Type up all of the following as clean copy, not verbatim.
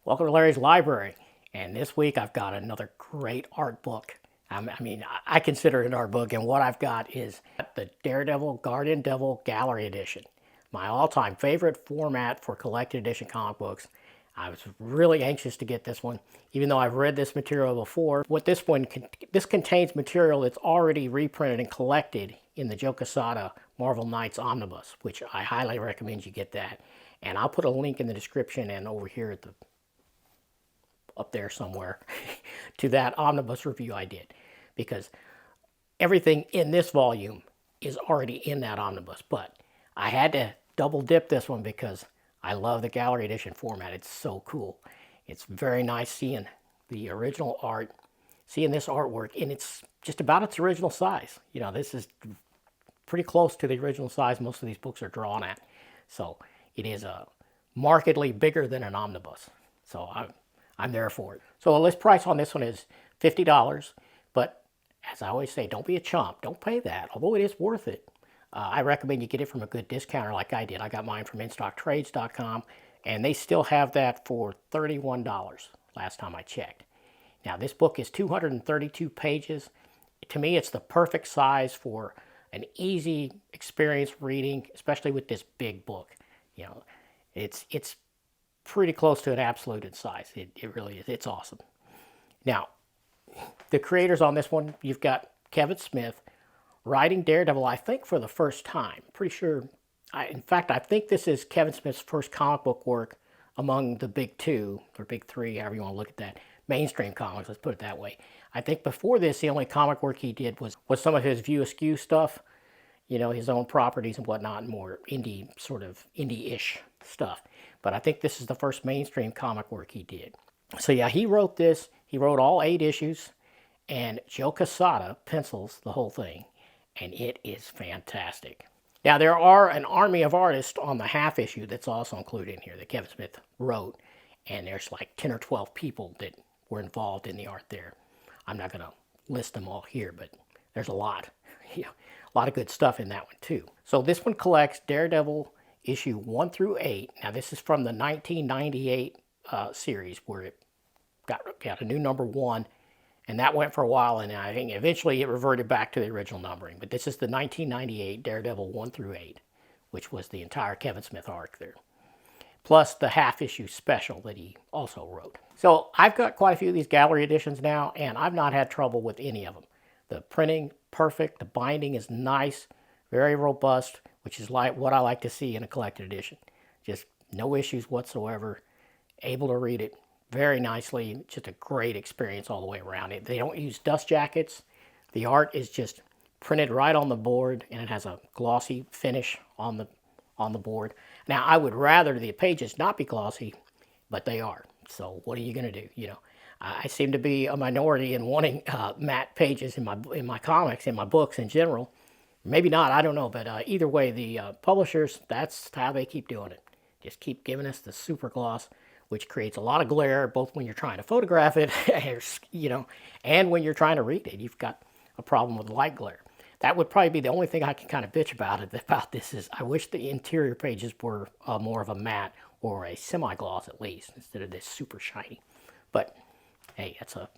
Welcome to Larry's Library. And this week I've got another great art book. I consider it an art book, and what I've got is the Daredevil Guardian Devil Gallery Edition. My all-time favorite format for collected edition comic books. I was really anxious to get this one, even though I've read this material before. This contains material that's already reprinted and collected in the Joe Quesada Marvel Knights Omnibus, which I highly recommend you get that. And I'll put a link in the description and over here at up there somewhere to that omnibus review I did, because everything in this volume is already in that omnibus, but I had to double dip this one because I love the gallery edition format. It's so cool. It's very nice seeing the original art, seeing this artwork, and it's just about its original size. You know, this is pretty close to the original size most of these books are drawn at. So it is markedly bigger than an omnibus. So I'm there for it. So the list price on this one is $50, but as I always say, don't be a chump. Don't pay that, although it is worth it. I recommend you get it from a good discounter like I did. I got mine from InStockTrades.com, and they still have that for $31 last time I checked. Now, this book is 232 pages. To me, it's the perfect size for an easy experience reading, especially with this big book. You know, it's pretty close to an absolute in size. It really is. It's awesome. Now, the creators on this one, you've got Kevin Smith writing Daredevil, I think, for the first time. Pretty sure. In fact, I think this is Kevin Smith's first comic book work among the big two, or big three, however you want to look at that. Mainstream comics, let's put it that way. I think before this, the only comic work he did was some of his View Askew stuff, you know, his own properties and whatnot, and more indie, sort of indie-ish stuff. But I think this is the first mainstream comic work he did. So yeah, he wrote this. He wrote all 8 issues, and Joe Quesada pencils the whole thing, and it is fantastic. Now, there are an army of artists on the half issue that's also included in here that Kevin Smith wrote, and there's like 10 or 12 people that were involved in the art there. I'm not going to list them all here, but there's a lot. You know, a lot of good stuff in that one too. So this one collects Daredevil issue 1 through 8. Now, this is from the 1998 series where it got a new number 1, and that went for a while, and I think eventually it reverted back to the original numbering. But this is the 1998 Daredevil 1 through 8, which was the entire Kevin Smith arc there, plus the half-issue special that he also wrote. So I've got quite a few of these gallery editions now, and I've not had trouble with any of them. The printing, perfect. The binding is nice, very robust, which is like what I like to see in a collected edition. Just no issues whatsoever. Able to read it very nicely. Just a great experience all the way around. They don't use dust jackets. The art is just printed right on the board, and it has a glossy finish on the board. Now, I would rather the pages not be glossy, but they are. So what are you going to do? You know, I seem to be a minority in wanting matte pages in my comics, in my books in general. Maybe not, I don't know. But either way, the publishers, that's how they keep doing it. Just keep giving us the super gloss, which creates a lot of glare, both when you're trying to photograph it, you know, and when you're trying to read it. You've got a problem with light glare. That would probably be the only thing I can kind of bitch about this is I wish the interior pages were more of a matte or a semi-gloss at least, instead of this super shiny. But hey, that's a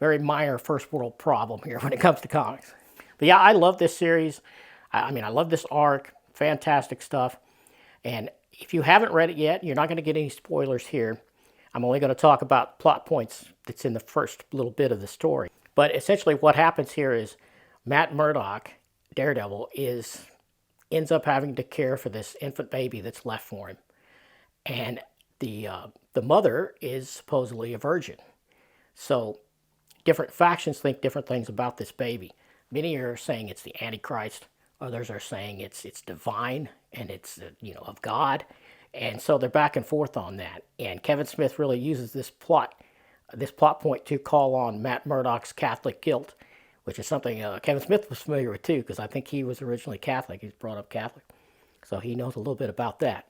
very minor first world problem here when it comes to comics. But yeah, I love this series. I mean, I love this arc. Fantastic stuff. And if you haven't read it yet, you're not going to get any spoilers here. I'm only going to talk about plot points that's in the first little bit of the story. But essentially what happens here is Matt Murdock, Daredevil, ends up having to care for this infant baby that's left for him. And the mother is supposedly a virgin. So different factions think different things about this baby. Many are saying it's the Antichrist. Others are saying it's divine and it's of God. And so they're back and forth on that. And Kevin Smith really uses this plot point to call on Matt Murdock's Catholic guilt, which is something Kevin Smith was familiar with too, because I think he was originally Catholic. He was brought up Catholic. So he knows a little bit about that.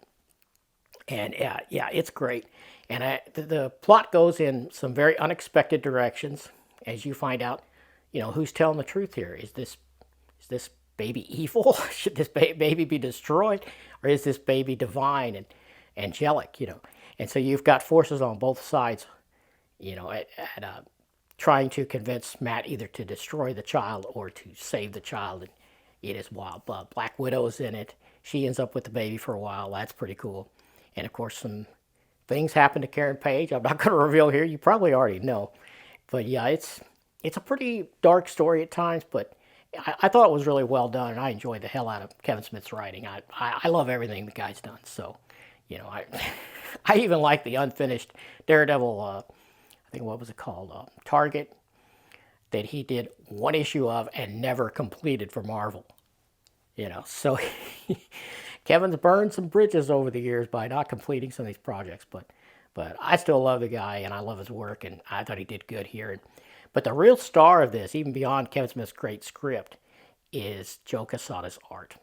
And yeah, it's great. And the plot goes in some very unexpected directions as you find out, who's telling the truth here. Is this baby evil? Should this baby be destroyed? Or is this baby divine and angelic, And so you've got forces on both sides, trying to convince Matt either to destroy the child or to save the child. And it is wild. Black Widow's in it. She ends up with the baby for a while. That's pretty cool. And of course, some things happen to Karen Page. I'm not going to reveal here. You probably already know. But yeah, it's a pretty dark story at times, but I thought it was really well done, and I enjoyed the hell out of Kevin Smith's writing. I love everything the guy's done. So, I even like the unfinished Daredevil, I think, what was it called? Target, that he did one issue of and never completed for Marvel. So Kevin's burned some bridges over the years by not completing some of these projects, but I still love the guy and I love his work, and I thought he did good here. But the real star of this, even beyond Kevin Smith's great script, is Joe Quesada's art.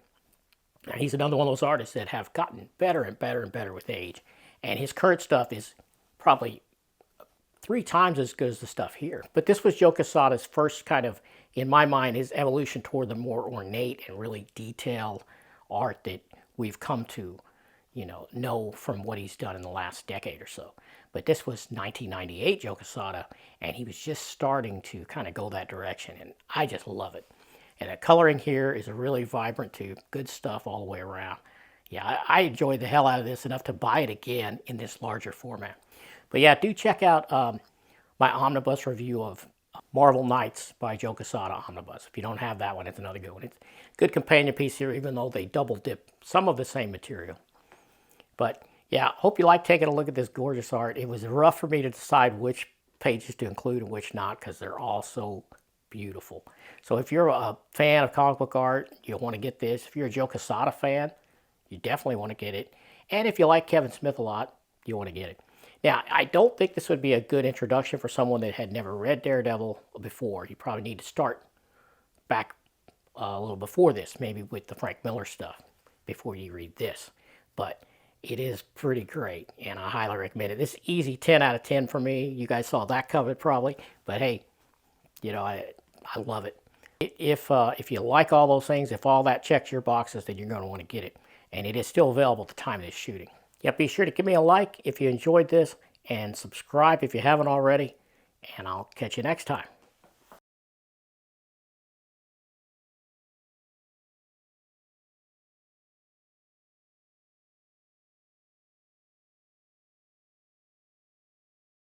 And he's another one of those artists that have gotten better and better and better with age. And his current stuff is probably 3 times as good as the stuff here. But this was Joe Quesada's first kind of, in my mind, his evolution toward the more ornate and really detailed art that we've come to, know from what he's done in the last decade or so. But this was 1998 Joe Quesada, and he was just starting to kind of go that direction, and I just love it. And the coloring here is really vibrant too. Good stuff all the way around. Yeah, I enjoyed the hell out of this enough to buy it again in this larger format. But yeah, do check out my omnibus review of Marvel Knights by Joe Quesada Omnibus. If you don't have that one, it's another good one. It's a good companion piece here, even though they double dip some of the same material. But yeah, hope you like taking a look at this gorgeous art. It was rough for me to decide which pages to include and which not, because they're all so beautiful. So if you're a fan of comic book art, you'll want to get this. If you're a Joe Quesada fan, you definitely want to get it. And if you like Kevin Smith a lot, you want to get it. Now, I don't think this would be a good introduction for someone that had never read Daredevil before. You probably need to start back a little before this, maybe with the Frank Miller stuff, before you read this. But it is pretty great, and I highly recommend it. This is easy 10 out of 10 for me. You guys saw that covered probably, but hey, I love it. If you like all those things, if all that checks your boxes, then you're going to want to get it. And it is still available at the time of this shooting. Yep, be sure to give me a like if you enjoyed this, and subscribe if you haven't already, and I'll catch you next time.